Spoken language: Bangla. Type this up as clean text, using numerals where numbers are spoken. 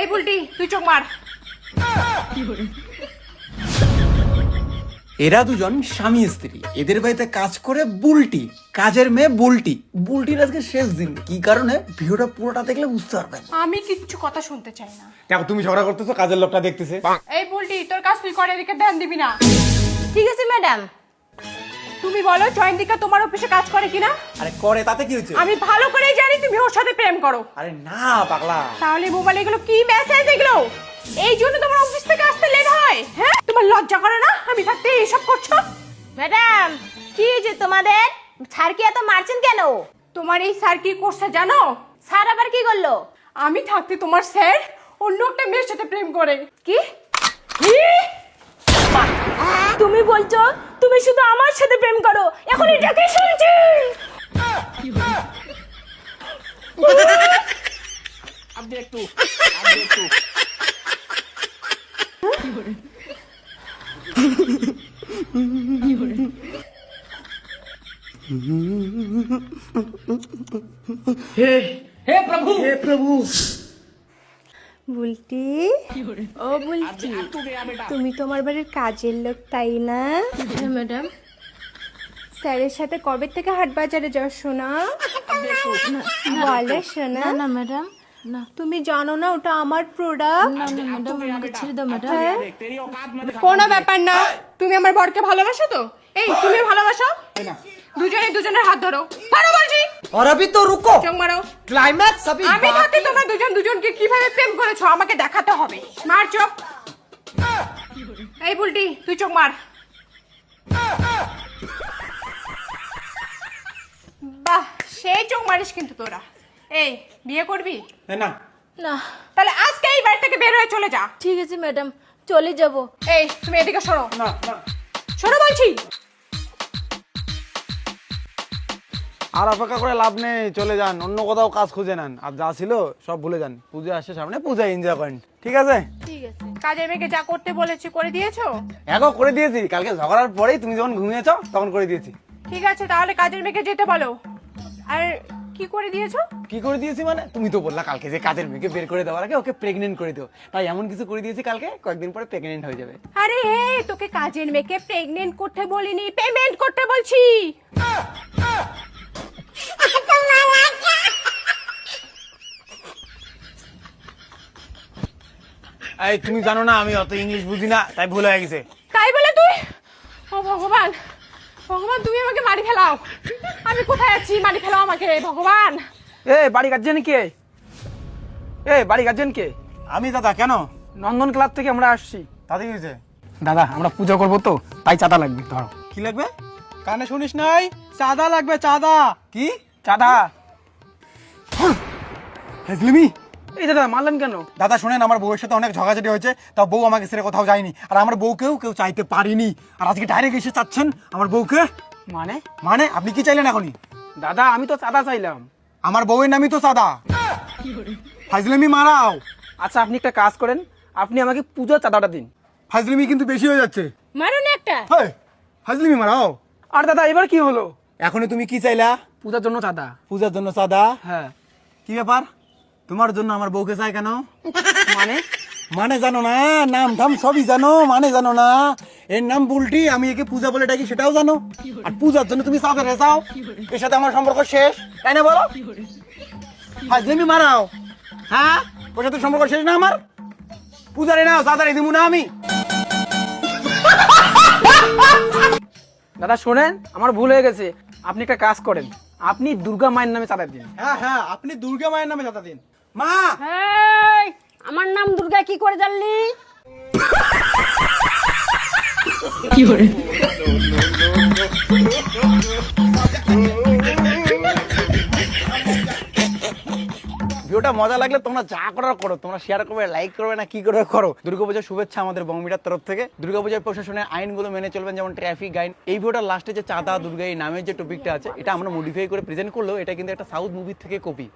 এই বুলটি তুই চোখ মার। এরা দুজন স্বামী স্ত্রী, এদের বাড়িতে কাজ করে বুলটি, কাজের মেয়ে বুলটি। বুলটির আজকে শেষ দিন, কি কারণে ভিডিওটা পুরোটা দেখলে বুঝতে পারবেন। আমি কিচ্ছু কথা শুনতে চাই না। দেখো তুমি ঝগড়া করতেছো, কাজের লোকটা দেখতেছে। এই বুলটি তোর কাজ তুই করে, এদিকে ধ্যান দিবি না। ঠিক আছে ম্যাডাম। তুমি বলো জয়ন্তিকা তোমার অফিসে কাজ করে কিনা? আরে করে, তাতে কি হয়েছে? আমি ভালো করেই জানি তুমি ওর সাথে প্রেম করো। আরে না পাগলা। তাহলে মোবাইলে এগুলো কি মেসেজ এগুলো? এই জন্য তোমার অফিস থেকে আসতে লেট হয়? হ্যাঁ, তোমার লজ্জা করে না আমি থাকতে এইসব করছো? ম্যাডাম কি যে তোমাদের স্যার কি এত মারছেন কেন? তোমার এই স্যার কি করছে জানো? স্যার আবার কি করলো? আমি থাকতে তোমার স্যার অন্য একটা মেয়ের সাথে প্রেম করে। কি তুমি বলছো তুমি শুধু আমার সাথে প্রেম করো? এখন এটা কি শুনছি? বুলটি, ও বুলটি, তুমি তোমার বাড়ির কাজের লোক তাই না? হ্যাঁ ম্যাডাম। স্যারের সাথে কবে থেকে হাট বাজারে যাও সোনা? বলে সোনা। না না ম্যাডাম, না তুমি জানো না ওটা আমার প্রোডাক্ট? না না ম্যাডাম, আমাকে ছেড়ে দাও ম্যাডাম। কোনো ব্যাপার না। তুমি আমার বরকে ভালোবাসো তো? এই তুমি ভালোবাসো? দুজনে দুজনের হাত ধরো, ধরো বলছি। और अभी तो रुको, চোখ মারো। क्लाइमैक्स अभी আমি থাকতে তোমরা দুজন দুজনকে কিভাবে প্রেম করেছো আমাকে দেখাতে হবে। মার চোখ। এই বুলটি তুই চোখ মার। বাহ, সেই চোখ মারিস কিন্তু তোরা। এই বিয়ে করবি? না না তাহলে আজকে এই বাড়ি থেকে বের হয়ে চলে যা। ঠিক আছে ম্যাডাম, চলে যাব। এই তুমি এদিকে সরো, না না। সরো বলছি। আর অপেক্ষা করে লাভ নেই, চলে যান, অন্য কোথাও কাজ খুঁজে নেন। আর যা ছিল সব ভুলে যান। পুজো আসছে সামনে, পূজা এনজয় করেন, ঠিক আছে? ঠিক আছে। কাজের মেয়েকে যা করতে বলেছি করে দিয়েছো? এখন করে দিয়েছি, কালকে ঝগড়ার পরেই তুমি যখন ঘুমিয়েছ তখন করে দিয়েছি। ঠিক আছে, তাহলে কাজের মেয়েকে যেতে বলো। আর কি করে দিয়েছো? কি করে দিয়েছি মানে? তুমি তো বললা কালকে যে কাজের মেয়েকে বের করে দেওয়ার আগে ওকে প্রেগনেন্ট করে দিও, তাই এমন কিছু করে দিয়েছি কালকে কয়েকদিন পরে প্রেগনেন্ট হয়ে যাবে। আরে হে, তোকে কাজের মেয়েকে প্রেগনেন্ট করতে বলিনি, পেমেন্ট করতে বলছি। এই তুমি জানো না আমি অত ইংলিশ বুঝি না, তাই ভুল হয়ে গেছে। তাই বলে তুই? ও ভগবান, ভগবান তুমি আমাকে মারি ফেলাও। আমি কোথায় আছি? মারি ফেলাও আমাকে ভগবান। এ বাড়ি গার্জেন কে? এ বাড়ি গার্জেন কে? আমি দাদা, কেন? নন্দন ক্লাব থেকে আমরা আসছি। তাতে কি হয়েছে? দাদা আমরা পুজো করবো তো, তাই চাঁদা লাগবে, ধরো। কি লাগবে? কানে শুনিস নাই? চাঁদা লাগবে, চাঁদা। কি চাঁদা। হেজলিমি। এই দাদা মারলেন কেন? দাদা শোনেন, আমার বউয়ের সাথে অনেক ঝগড়াঝাটি হয়েছে, তা বউ আমাকে ছেড়ে কোথাও যায়নি, আর আমার বউকেও কেউ চাইতে পারিনি, আর আজকে ডাইরেক্ট এসে চাচ্ছেন আমার বউকে। মানে? মানে আপনি কি চাইলেন এখনই? দাদা আমি তো চাঁদা চাইলাম। আমার বউয়ের নামই তো সাদা। ফাজলিমি মারাও। আচ্ছা আপনি একটা কাজ করেন, আপনি আমাকে পুজোর চাঁদাটা দিন। ফাজলিমি কিন্তু বেশি হয়ে যাচ্ছে। মারুন একটা। হেই, ফাজলিমি মারাও। আর দাদা এবার কি হলো? এখনই তুমি কি চাইলা? পূজার জন্য চাঁদা। পূজার জন্য সাদা? হ্যাঁ। কি ব্যাপার? তোমার জন্য আমার বউকে চাই কেন? মানে? মানে জানো না? নাম ধাম সবই জানো, মানে জানো না? এর নাম বুলটি, আমি একে পূজা বলে ডাকি সেটাও জানো, আর পূজার জন্য তুমি চাঁদা রেসাও। এর সাথে আমার সম্পর্ক শেষ, তাই না বলো? ফাজলিমি মারাও। হ্যাঁ, ওর সাথে সম্পর্ক শেষ না আমার? পূজারে নাও, চাঁদারে দিব না আমি। দাদা শোনেন, আমার ভুল হয়ে গেছে, আপনি একটা কাজ করেন, আপনি দুর্গা মায়ের নামে চাঁদা দিন। হ্যাঁ হ্যাঁ, আপনি দুর্গা মায়ের নামে চাঁদা দিন। মা, এই আমার নাম দুর্গা কি করে জানলি? ভিডিওটা মজা লাগলে তোমরা যা করার করো, তোমরা শেয়ার করবে, লাইক করবে, না কি করবে করো। দুর্গাপূজার শুভেচ্ছা আমাদের বংমিটার তরফ থেকে। দুর্গাপূজার প্রশাসনের আইনগুলো মেনে চলবেন, যেমন ট্রাফিক আইন। এই ভিডিওটার লাস্টে যে চাঁদা দুর্গা এই নামের যে টপিকটা আছে, এটা আমরা মডিফাই করে প্রেজেন্ট করলেও এটা কিন্তু একটা সাউথ মুভি থেকে কপি।